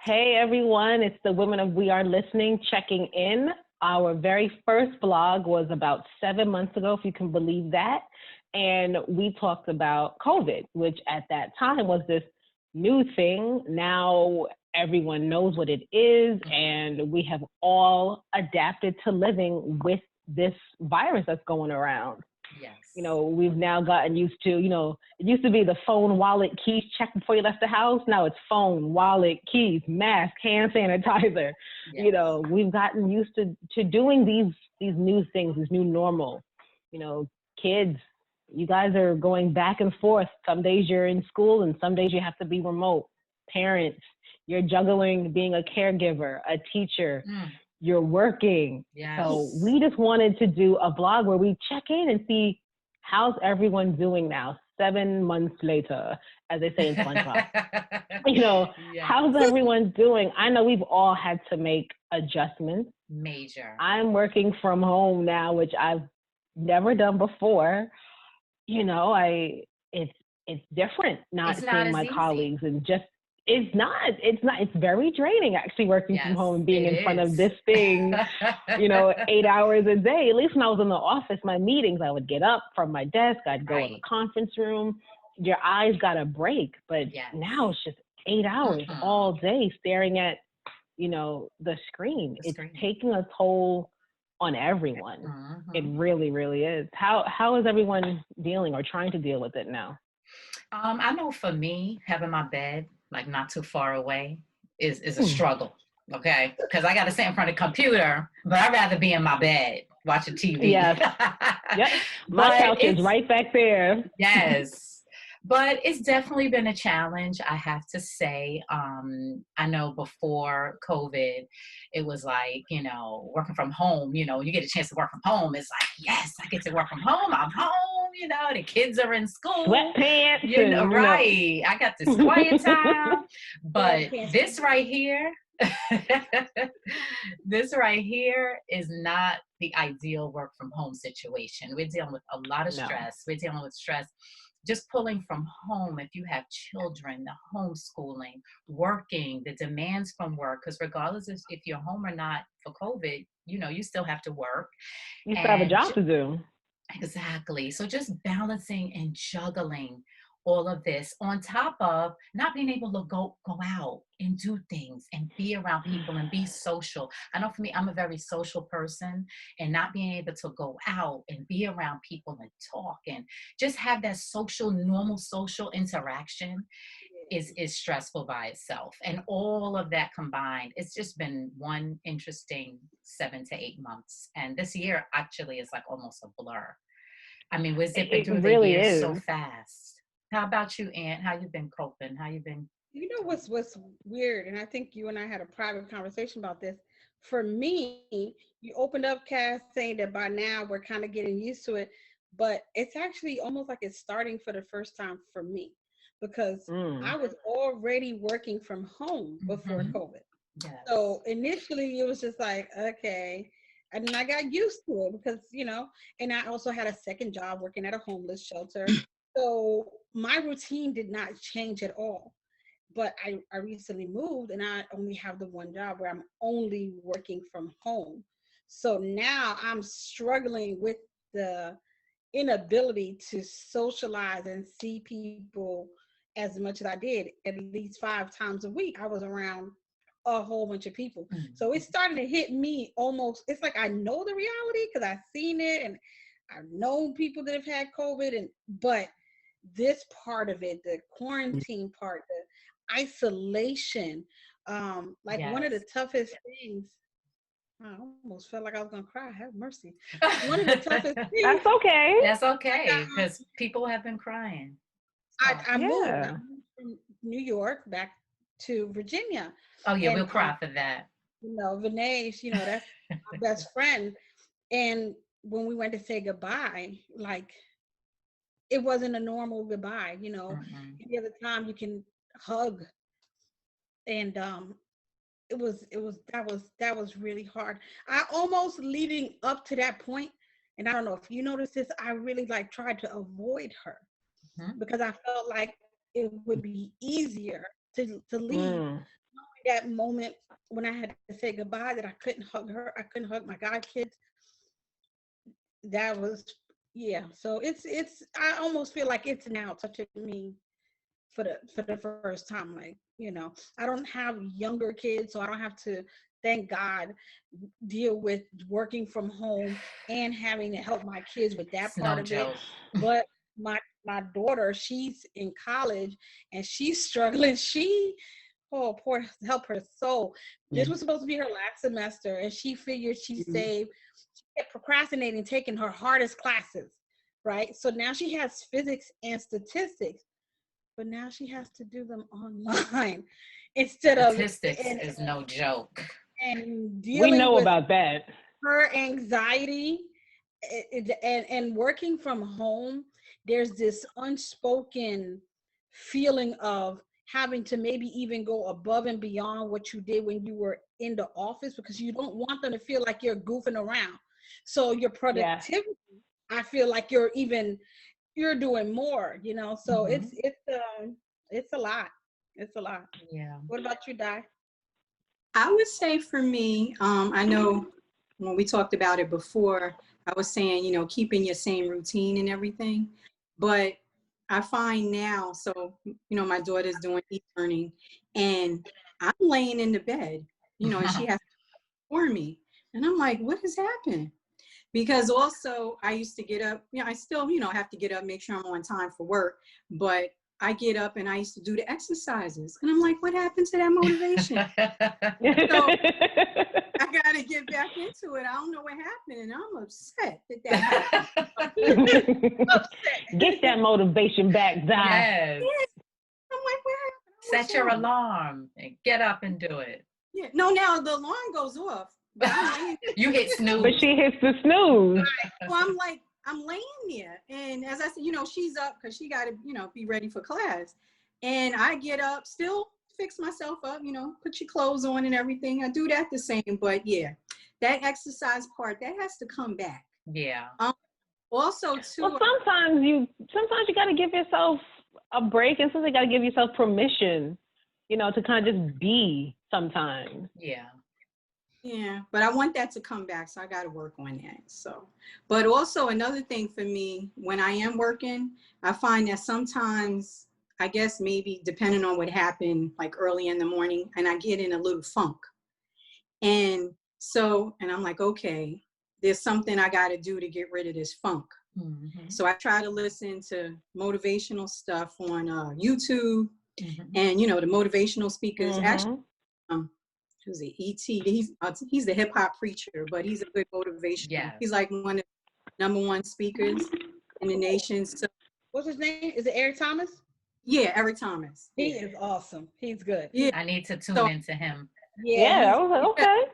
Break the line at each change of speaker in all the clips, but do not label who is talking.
Hey everyone, it's the Women of We Are Listening checking in. Our very first blog was about 7 months ago, if you can believe that. And we talked about COVID, which at that time was this new thing. Now everyone knows what it is, and we have all adapted to living with this virus that's going around.
Yes.
We've now gotten used to, it used to be the phone, wallet, keys, check before you left the house. Now it's phone, wallet, keys, mask, hand sanitizer.
Yes.
We've gotten used to doing these new things, this new normal. Kids, you guys are going back and forth. Some days you're in school and some days you have to be remote. Parents, you're juggling being a caregiver, a teacher,
Mm,
you're working. So
yes.
we just wanted to do a blog where we check in and see how's everyone doing now, 7 months later, as they say in SpongeBob. How's
Yes.
everyone doing? I know we've all had to make adjustments.
Major.
I'm working from home now, which I've never done before. I it's different not
It's not
seeing
as
my
easy.
colleagues and just it's very draining actually working from home
Yes,
and being
it
in front of
is.
this thing 8 hours a day. At least when I was in the office, my meetings, I would get up from my desk, I'd go in the
Right.
conference room. Your eyes got a break, but now
Yes.
it's just 8 hours all
Mm-mm.
day staring at the screen.
The
It's
screen.
taking a toll on everyone. It
Hmm.
really, really is. How is everyone dealing or trying to deal with it now?
I know for me, having my bed like not too far away is a
Hmm.
struggle. Okay, because I got to sit in front of the computer, but I'd rather be in my bed watching TV.
Yes. Yep. My
But
couch is
it's
right back there.
Yes. But it's definitely been a challenge, I have to say. I know before COVID, it was like, working from home, you get a chance to work from home. It's like, yes, I get to work from home. I'm home, the kids are in school,
Sweatpants and
right. I got this quiet time. But
Sweatpants.
this right here, this right here is not the ideal work from home situation. We're dealing with a lot of
No.
stress. We're dealing with stress just pulling from home. If you have children, the homeschooling, working, the demands from work, because regardless if you're home or not for COVID, you still have to work.
You still have a
And
job to do.
exactly. So just balancing and juggling all of this on top of not being able to go out and do things and be around people and be social. I know for me, I'm a very social person, and not being able to go out and be around people and talk and just have that social, normal social interaction is stressful by itself. And all of that combined, it's just been one interesting 7 to 8 months. And this year actually is like almost a blur. I mean, we're zipping
It
through the
really
years so
is.
fast. How about you, Aunt? How you been coping? How you been?
You know what's weird, and I think you and I had a private conversation about this. For me, you opened up, Cass, saying that by now we're kind of getting used to it, but it's actually almost like it's starting for the first time for me because
Mm.
I was already working from home before
Hmm.
COVID.
Yes.
So initially it was just like, okay. And then I got used to it because, and I also had a second job working at a homeless shelter. So my routine did not change at all. But I recently moved and I only have the one job where I'm only working from home. So now I'm struggling with the inability to socialize and see people as much as I did. At least 5 times a week, I was around a whole bunch of people. So it's
Mhm.
starting to hit me almost. It's like I know the reality because I've seen it and I've known people that have had COVID, but this part of it, the quarantine part, the isolation, like one of the
Yes.
toughest things. I almost felt like I was gonna cry. Have mercy. One of the toughest things.
That's okay.
That's okay, because people have been crying. It's tough.
I moved. I
Yeah.
moved from New York back to Virginia,
Oh yeah,
and
we'll cry for that.
Vinay, that's my best friend. And when we went to say goodbye, like it wasn't a normal goodbye.
Mm-mm.
Any other time you can hug, and that was really hard. I almost leading up to that point, and I don't know if you noticed this. I really like tried to avoid her
Mhm.
because I felt like it would be easier to leave
Mm.
that moment when I had to say goodbye that I couldn't hug her, I couldn't hug my god kids. That was, yeah. So it's I almost feel like it's now touching me for the first time. Like, I don't have younger kids, so I don't have to, thank God, deal with working from home and having to help my kids with that
It's
part
no
of it.
joke.
But my daughter, she's in college and she's struggling. Oh, poor, help her soul.
Yeah.
This was supposed to be her last semester, and she figured she saved. She kept procrastinating taking her hardest classes, right? So now she has physics and statistics, but now she has to do them online instead of
Statistics is no joke.
and
We
dealing
know
with
about that.
her anxiety and working from home. There's this unspoken feeling of having to maybe even go above and beyond what you did when you were in the office, because you don't want them to feel like you're goofing around. So your
Yeah.
productivity, I feel like you're doing more, so
Mhm.
it's a lot. It's a lot.
Yeah.
What about you, Di?
I would say for me, I know when we talked about it before, I was saying, keeping your same routine and everything. But I find now, so, my daughter's doing e-learning and I'm laying in the bed, and she has to for me. And I'm like, what has happened? Because also I used to get up, I still, have to get up, make sure I'm on time for work. But I get up and I used to do the exercises. And I'm like, what happened to that motivation? So I got to get back into it. I don't know what happened. And I'm upset that happened.
Get that motivation back, Di.
Yes.
I'm like, what happened?
Set your alarm and get up and do it.
Yeah. No, now the alarm goes off. But I'm laying,
You hit snooze.
But she hits the snooze.
so I'm laying there. And as I said, she's up because she got to, be ready for class. And I get up, still fix myself up, put your clothes on and everything. I do that the same. But yeah, that exercise part, that has to come back.
Yeah.
Also, too.
Well, sometimes you got to give yourself a break, and sometimes you got to give yourself permission, to kind of just be sometimes.
Yeah.
Yeah, but I want that to come back, so I got to work on that. So, but also another thing for me, when I am working, I find that sometimes, I guess maybe depending on what happened, like early in the morning, and I get in a little funk. And so, and I'm like, okay, there's something I got to do to get rid of this funk.
Mm-hmm.
So I try to listen to motivational stuff on YouTube,
Mm-hmm.
and the motivational speakers.
Mhm.
Actually, who's it? E.T. He's the hip hop preacher, but he's a good motivational.
Yes.
He's like one of the #1 speakers in the nation. So
What's his name? Is it Eric Thomas?
yeah, Eric Thomas.
He
Yeah.
is awesome. He's good.
Yeah.
I need to tune
So-
into him.
Yeah, I was like, okay.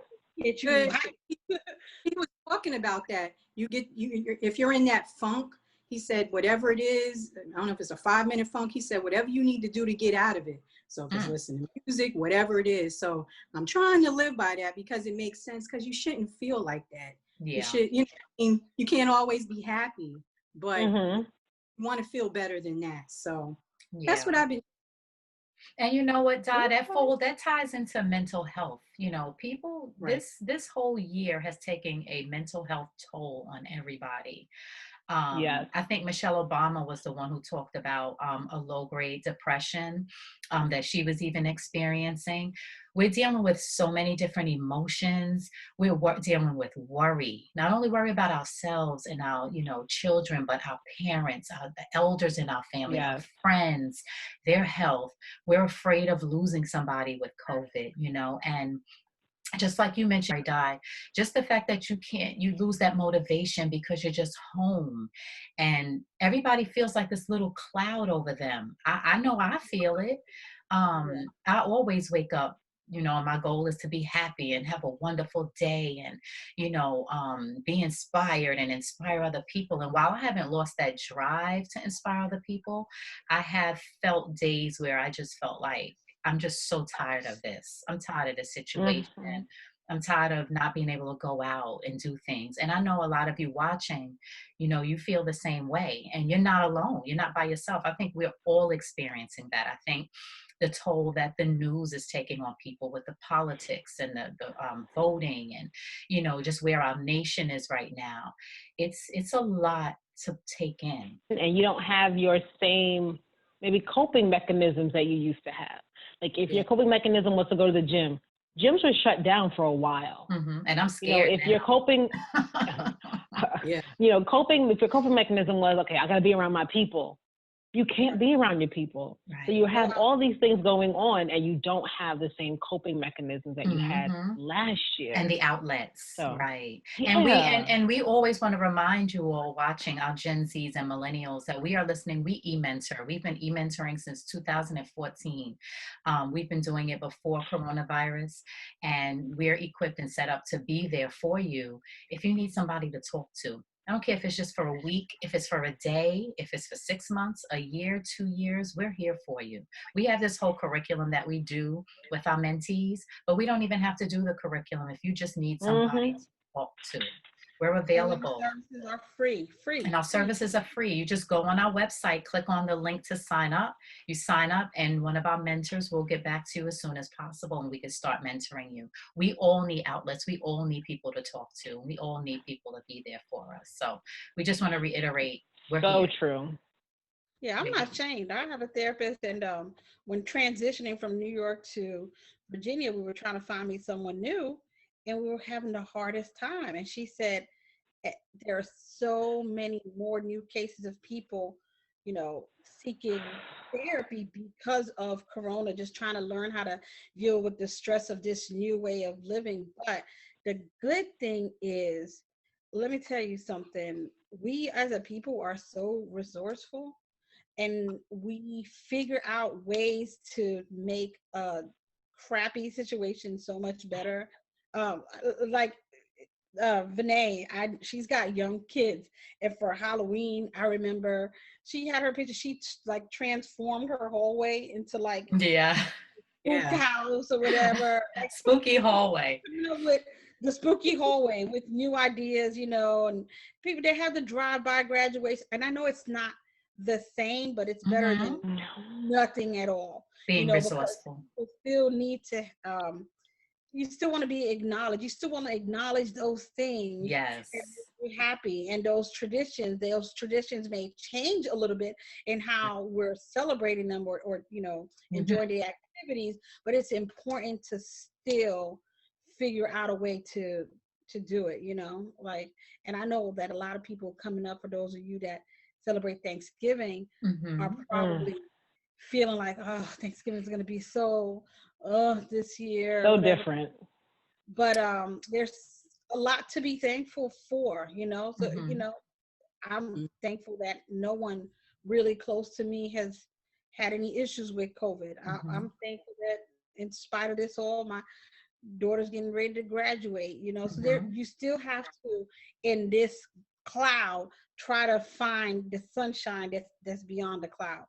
Get you
Good.
right.
He was talking about that. If you're in that funk, he said, whatever it is, I don't know if it's a 5-minute funk. He said, whatever you need to do to get out of it. So if it's listening to music, whatever it is. So I'm trying to live by that because it makes sense, because you shouldn't feel like that.
Yeah.
You should, you can't always be happy, but
Mhm.
you want to feel better than that. So
Yeah.
that's what I've been.
And you know what, Di, that ties into mental health. People,
Right.
this whole year has taken a mental health toll on everybody.
Yes.
I think Michelle Obama was the one who talked about a low-grade depression that she was even experiencing. We're dealing with so many different emotions. We're dealing with worry, not only worry about ourselves and our, children, but our parents, the elders in our family, our
Yes.
friends, their health. We're afraid of losing somebody with COVID, and just like you mentioned, Di, just the fact that you lose that motivation because you're just home and everybody feels like this little cloud over them. I know I feel it. I always wake up, and my goal is to be happy and have a wonderful day and, be inspired and inspire other people. And while I haven't lost that drive to inspire other people, I have felt days where I just felt like, I'm just so tired of this. I'm tired of this situation.
Mhm.
I'm tired of not being able to go out and do things. And I know a lot of you watching, you feel the same way, and you're not alone. You're not by yourself. I think we're all experiencing that. I think the toll that the news is taking on people with the politics and the voting, and just where our nation is right now. It's a lot to take in.
And you don't have your same maybe coping mechanisms that you used to have. Like if your coping mechanism was to go to the gym, gyms were shut down for a while.
And I'm scared.
If you're coping, if your coping mechanism was, okay, I got to be around my people, you can't be around your people. Right. So you have all these things going on, and you don't have the same coping mechanisms that you had last year.
And the outlets, right?
Yeah.
And we always want to remind you all watching, our Gen Zs and millennials, that we are listening. We e-mentor. We've been e-mentoring since 2014. We've been doing it before coronavirus, and we're equipped and set up to be there for you if you need somebody to talk to. I don't care if it's just for a week, if it's for a day, if it's for 6 months, a year, 2 years, we're here for you. We have this whole curriculum that we do with our mentees, but we don't even have to do the curriculum if you just need somebody to talk to. We're available.
And our services are free.
And our services are free. You just go on our website, click on the link to sign up. You sign up, and one of our mentors will get back to you as soon as possible, and we can start mentoring you. We all need outlets. We all need people to talk to. We all need people to be there for us. So we just want to reiterate, we're
so
here.
True.
Yeah, I'm not ashamed. I have a therapist, and when transitioning from New York to Virginia, we were trying to find me someone new, and we were having the hardest time. And she said, there are so many more new cases of people, seeking therapy because of Corona, just trying to learn how to deal with the stress of this new way of living. But the good thing is, let me tell you something, we as a people are so resourceful, and we figure out ways to make a crappy situation so much better. Like Vinay, she's got young kids, and for Halloween, I remember she had her picture. She like transformed her hallway into like house or whatever. Like,
spooky hallway.
With the spooky hallway with new ideas, and people, they have the drive-by graduation, and I know it's not the same, but it's better than nothing at all.
Being resourceful.
You still need to you still want to be acknowledged. You still want to acknowledge those things.
Yes.
And be happy. And those traditions may change a little bit in how we're celebrating them or enjoying the activities, but it's important to still figure out a way to do it, and I know that a lot of people coming up, for those of you that celebrate Thanksgiving, are probably feeling like, oh, Thanksgiving is going to be so this year,
so different.
But there's a lot to be thankful for, so I'm thankful that no one really close to me has had any issues with COVID. I'm thankful that in spite of this all, my daughter's getting ready to graduate, so there, you still have to, in this cloud, try to find the sunshine that's beyond the cloud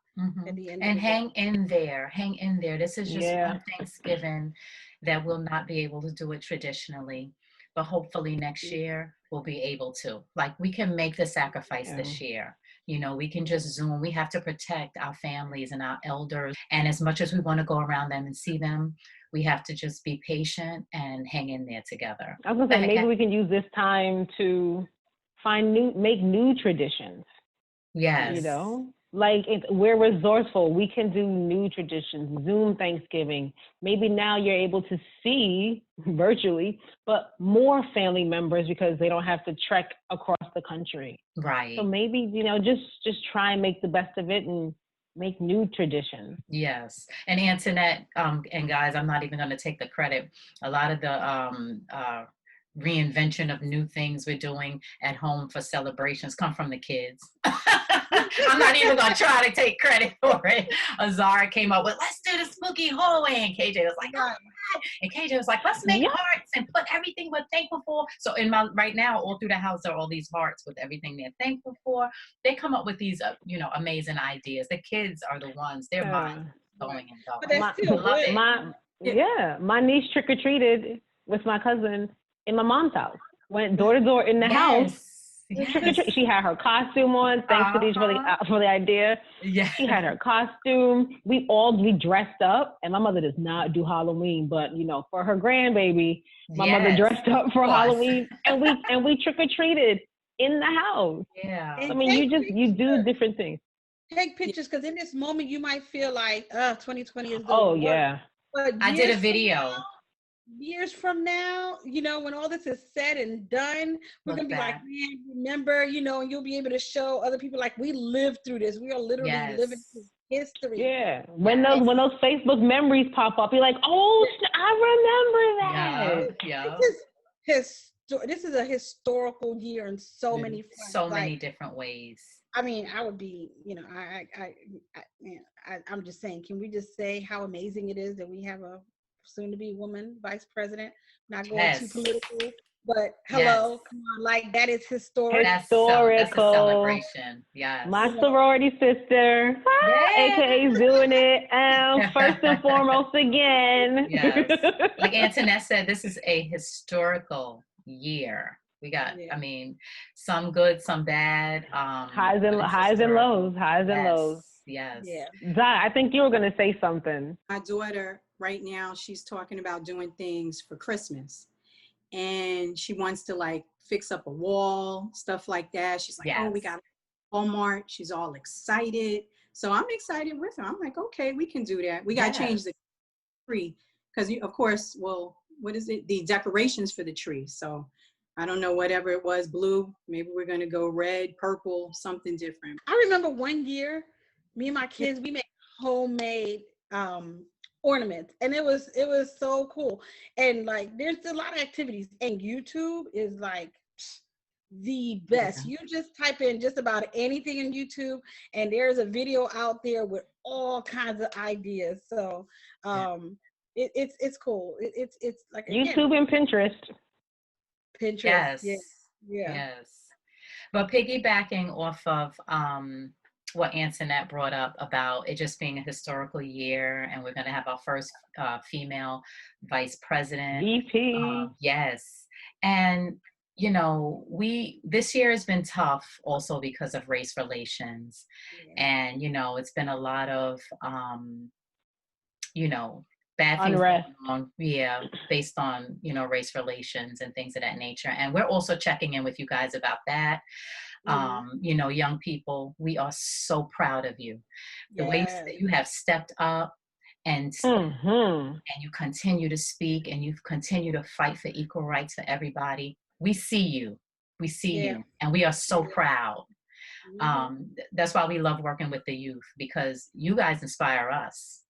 at the end.
And hang in there. This is just one Thanksgiving that we'll not be able to do it traditionally, but hopefully next year we'll be able to. Like, we can make the sacrifice this year. We can just Zoom. We have to protect our families and our elders, and as much as we want to go around them and see them, we have to just be patient and hang in there together.
I was gonna say, maybe we can use this time to make new traditions.
Yes.
Like we're resourceful. We can do new traditions, Zoom Thanksgiving. Maybe now you're able to see virtually, but more family members because they don't have to trek across the country.
Right.
So maybe, just try and make the best of it and make new traditions.
Yes. And Antoinette, and guys, I'm not even going to take the credit. A lot of the reinvention of new things we're doing at home for celebrations come from the kids. I'm not even going to try to take credit for it. Azara came up with, let's do the spooky hallway. And KJ was like, oh, and KJ was like, let's make hearts and put everything we're thankful for. So right now, all through the house are all these hearts with everything they're thankful for. They come up with these, amazing ideas. The kids are the ones, their minds going and going.
My niece trick-or-treated with my cousin in my mom's house. Went door to door in the house Trick or treat. She had her costume on. Thanks to these for the idea.
Yeah.
She had her costume. We dressed up, and my mother does not do Halloween, but for her grandbaby, my mother dressed up for Halloween, and we trick or treated in the house.
Yeah.
And
I mean, you do different things.
Take pictures, because in this moment you might feel like, 2020 is the
Oh
worst.
yeah.
But
I did a video.
Years from now, when all this is said and done, we're
Look
gonna be like,
back.
man, remember, and you'll be able to show other people like we lived through this. We are literally living through history.
Yeah. When those Facebook memories pop up, you're like, oh, I remember that.
Yeah.
This is a historical year in so many fronts.
So many different ways.
I mean, I would be, I'm just saying, can we just say how amazing it is that we have a soon-to-be woman vice president? Not going too political, but hello, come on, like that is historic.
That's a celebration. Yes.
My sorority sister, aka doing it, first and foremost again.
Yes. Like Antoinette said, this is a historical year. We got, I mean, some good, some bad.
Highs and lows.
Yes.
Yeah.
Di, I think you were going to say something.
My daughter, right now, she's talking about doing things for Christmas. And she wants to like fix up a wall, stuff like that. She's like, oh, we got Walmart. She's all excited. So I'm excited with her. I'm like, okay, we can do that. We got to change the tree. Because, of course, well, what is it? The decorations for the tree. So I don't know, whatever it was, blue. Maybe we're going to go red, purple, something different.
I remember one year, me and my kids, we made homemade ornaments, and it was so cool. And like, there's a lot of activities, and YouTube is like the best. You just type in just about anything in YouTube, and there's a video out there with all kinds of ideas. So it's cool. It's like, again,
YouTube and Pinterest.
Yes.
But piggybacking off of what Antoinette brought up about it just being a historical year, and we're going to have our first female vice president.
VP.
Yes. And this year has been tough also because of race relations. And it's been a lot of bad things going on, based on race relations and things of that nature. And we're also checking in with you guys about that. Young people, we are so proud of you. The way that you have stepped up and you continue to speak, and you continue to fight for equal rights for everybody. We see you, and we are so proud. That's why we love working with the youth, because you guys inspire us.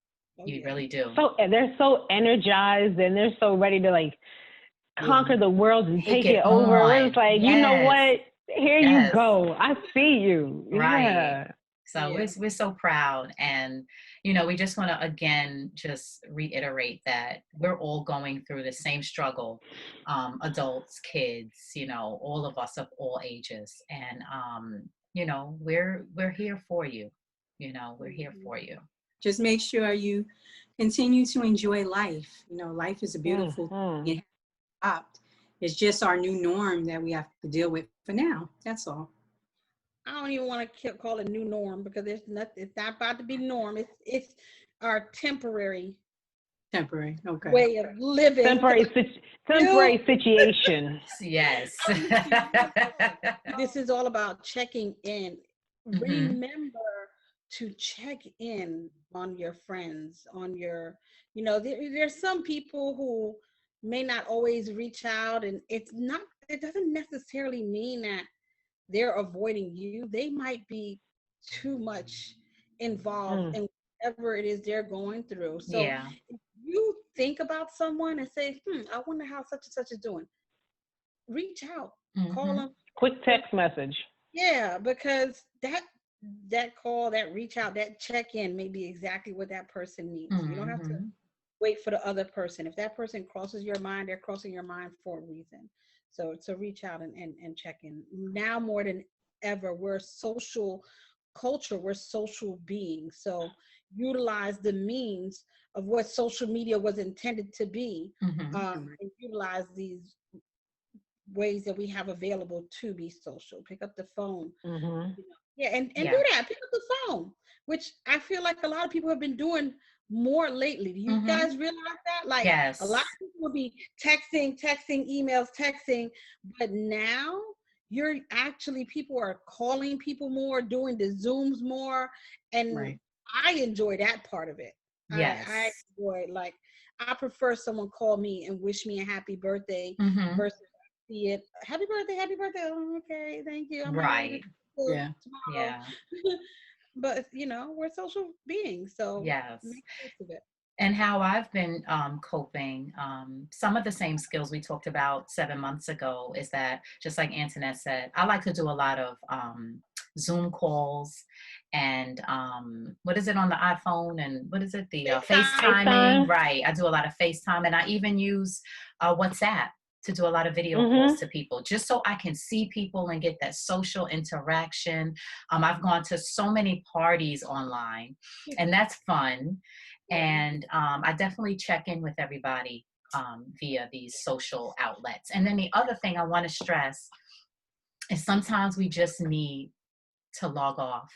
You really do.
So they're so energized, and they're so ready to like conquer the world and take it over. It's like, you know what? Here you go. I see you.
Right.
Yeah.
So we're so proud, and we just want to again just reiterate that we're all going through the same struggle, adults, kids, all of us of all ages, and we're here for you. We're here for you.
Just make sure you continue to enjoy life. Life is a beautiful thing. It's just our new norm that we have to deal with for now. That's all.
I don't even want to call it new norm, because it's not about to be norm. It's our temporary
okay,
way of living.
Temporary situation.
Yes.
This is all about checking in.
Mm-hmm.
Remember to check in on your friends, on your, there's some people who may not always reach out, and it doesn't necessarily mean that they're avoiding you. They might be too much involved in whatever it is they're going through. So if you think about someone and say, I wonder how such and such is doing, reach out, call them.
Quick text message.
Yeah, because that call, that reach out, that check-in may be exactly what that person needs. You don't have to wait for the other person. If that person crosses your mind, they're crossing your mind for a reason. So reach out and check in. Now more than ever, we're social culture, we're social beings. So utilize the means of what social media was intended to be, and utilize these ways that we have available to be social. Pick up the phone.
Mhm.
Yeah, and
Yeah.
do that. Pick up the phone, which I feel like a lot of people have been doing more lately. Do you
Mhm.
guys realize that? Like a lot
Yes.
of people will be texting, emails, texting, but now you're actually people are calling people more, doing the Zooms more, and
Right.
I enjoy that part of it. I
Yes.
enjoy like I prefer someone call me and wish me a happy birthday
Mhm.
versus see it. Happy birthday, happy birthday. Oh, okay, thank you. I'm ready to
Right.
go
Yeah.
tomorrow.
Yeah.
But we're social beings, so
Yes.
make use of it.
And how I've been coping, some of the same skills we talked about 7 months ago is that, just like Antoinette said, I like to do a lot of Zoom calls and what is it on the iPhone and what is it, the
FaceTime.
FaceTiming,
FaceTime.
right? I do a lot of FaceTime and I even use WhatsApp to do a lot of video calls
Mhm.
to people just so I can see people and get that social interaction. I've gone to so many parties online and that's fun.
Yeah.
And I definitely check in with everybody via these social outlets. And then the other thing I want to stress is sometimes we just need to log off.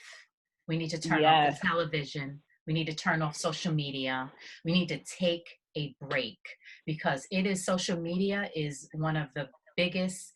We need to turn off the
Yes.
television. We need to turn off social media. We need to take a break because it is social media is one of the biggest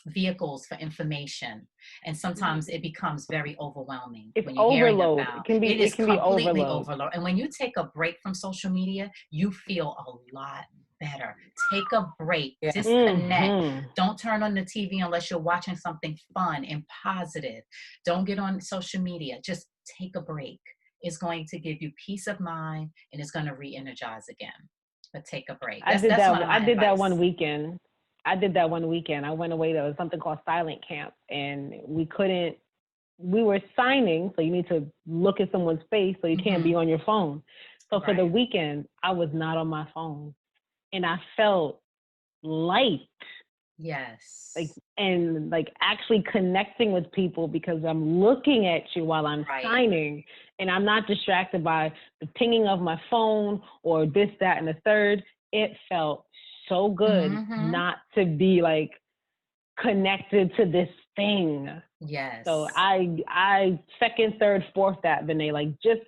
vehicles for information. And sometimes it becomes very overwhelming
It's
when you're hearing
overload.
about
It
it is
can be
completely
overload.
overload. And when you take a break from social media, you feel a lot better. Take a break,
Yeah.
disconnect.
Mhm.
Don't turn on the TV unless you're watching something fun and positive. Don't get on social media. Just take a break. It's going to give you peace of mind and it's going to re-energize again. But take a break. That's one of
I
my
did that one
advice.
weekend. I did that one weekend. I went away. There was something called silent camp, and we were signing, so you need to look at someone's face, so you can't be
Mhm.
on your phone. So for the
Right.
weekend, I was not on my phone, and I felt light, like,
Yes.
and like actually connecting with people because I'm looking at you while I'm
Right.
signing, and I'm not distracted by the pinging of my phone or this, that, and the third. It felt so good
Mhm.
not to be like connected to this thing. So
Yes.
I second, third, fourth that, Vinay, like just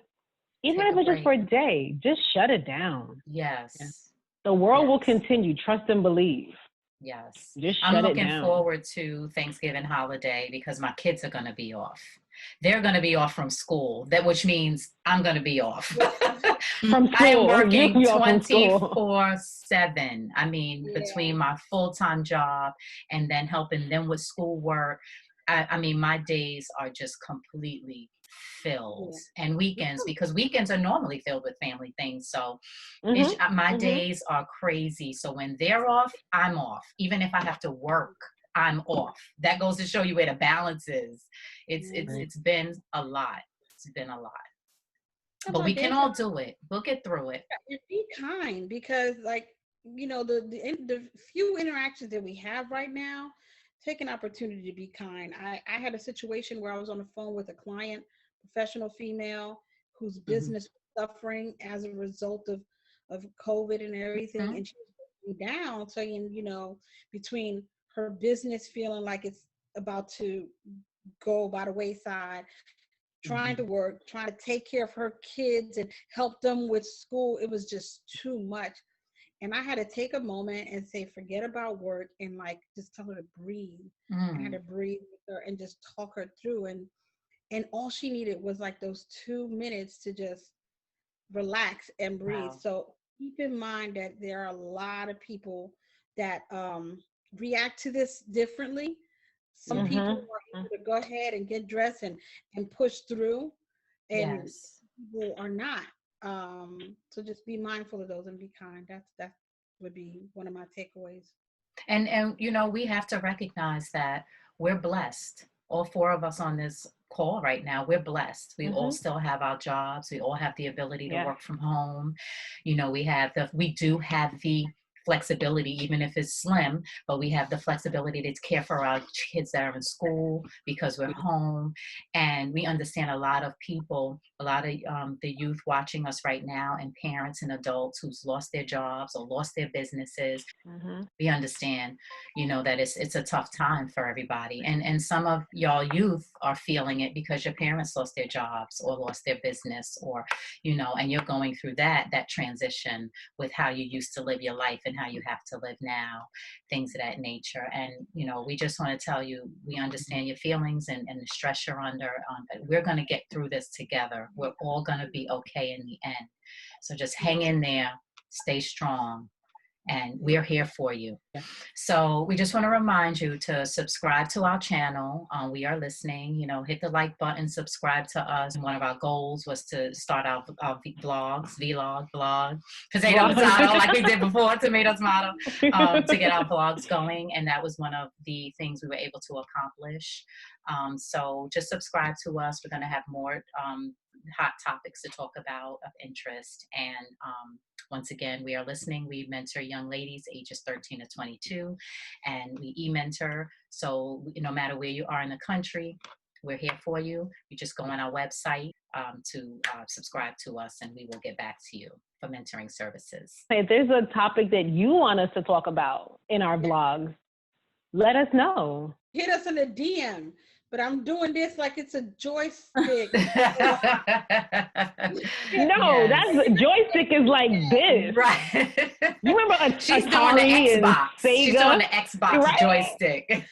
even
Take
if
a
it's just for
break.
a day, just shut it down.
Yeah.
Yes.
The world will
Yes.
continue. Trust and believe.
Yes.
Just
I'm
shut it
looking
down.
forward to Thanksgiving holiday because my kids are going to be off. They're going to be off from school, that which means I'm going to be off.
From
I am
school, you'll
working
be off from school.
24/7. I mean,
Yeah.
between my full-time job and then helping them with schoolwork, I mean, my days are just completely filled.
Yeah.
And weekends, because weekends are normally filled with family things. So
Mhm.
my
Mhm.
days are crazy. So when they're off, I'm off. Even if I have to work, I'm off. That goes to show you where the balance is.
Mhm.
Right.
It's been a lot. It's been a lot.
How
But we
about
can
this?
all do it. We'll get through it.
And be kind because, like, the few interactions that we have right now, take an opportunity to be kind. I had a situation where I was on the phone with a client, professional female, whose
Mhm.
business was suffering as a result of COVID and everything,
Mhm.
and she was down, saying, between her business feeling like it's about to go by the wayside, trying to
Mhm.
work, trying to take care of her kids and help them with school. It was just too much. And I had to take a moment and say, forget about work and like just tell her to breathe. I had
Mm.
to breathe with her and just talk her through. And all she needed was like those 2 minutes to just relax and breathe.
Wow.
So keep in mind that there are a lot of people that react to this differently. Some people
Mhm.
are able to go ahead and get dressed and push through, and
Yes.
people are not. So just be mindful of those and be kind. That would be one of my takeaways.
And we have to recognize that we're blessed. All four of us on this call right now, we're blessed. We all
Mhm.
still have our jobs. We all have the ability to
Yes.
work from home. We do have the flexibility, even if it's slim, but we have the flexibility to care for our kids that are in school because we're home. And we understand a lot of people, a lot of the youth watching us right now, and parents and adults who's lost their jobs or lost their businesses. We understand, that it's a tough time for everybody. And some of y'all youth are feeling it because your parents lost their jobs or lost their business, or, and you're going through that transition with how you used to live your life and how you have to live now, things of that nature. And, we just want to tell you, we understand your feelings and the stress you're under. But we're going to get through this together. We're all going to be okay in the end. So just hang in there, stay strong, and we're here for you. So we just want to remind you to subscribe to our channel. We are listening, hit the like button, subscribe to us. One of our goals was to start our blog, Potato Tomato, like we did before, Tomato Tomato, to get our blogs going. And that was one of the things we were able to accomplish. So just subscribe to us. We're going to have more hot topics to talk about of interest. And once again, we are listening. We mentor young ladies ages 13 to 22, and we e-mentor. So no matter where you are in the country, we're here for you. You just go on our website to subscribe to us, and we will get back to you for mentoring services.
If there's a topic that you want us to talk about in our blogs, let us know.
Hit us in a DM. But I'm doing this like it's a joystick.
No, that's joystick is like this.
Right.
You remember
She's doing
Atari
the Xbox.
and Sega?
She's doing the Xbox
Right?
joystick.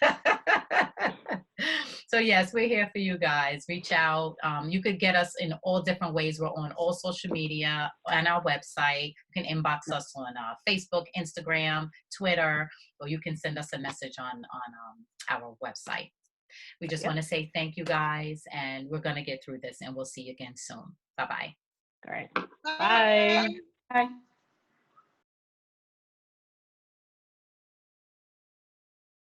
So yes, we're here for you guys. Reach out. You could get us in all different ways. We're on all social media and our website. You can inbox us on Facebook, Instagram, Twitter, or you can send us a message on our website. We just want to say thank you guys, and we're going to get through this, and we'll see you again soon. Bye-bye.
All right. Bye.
Bye.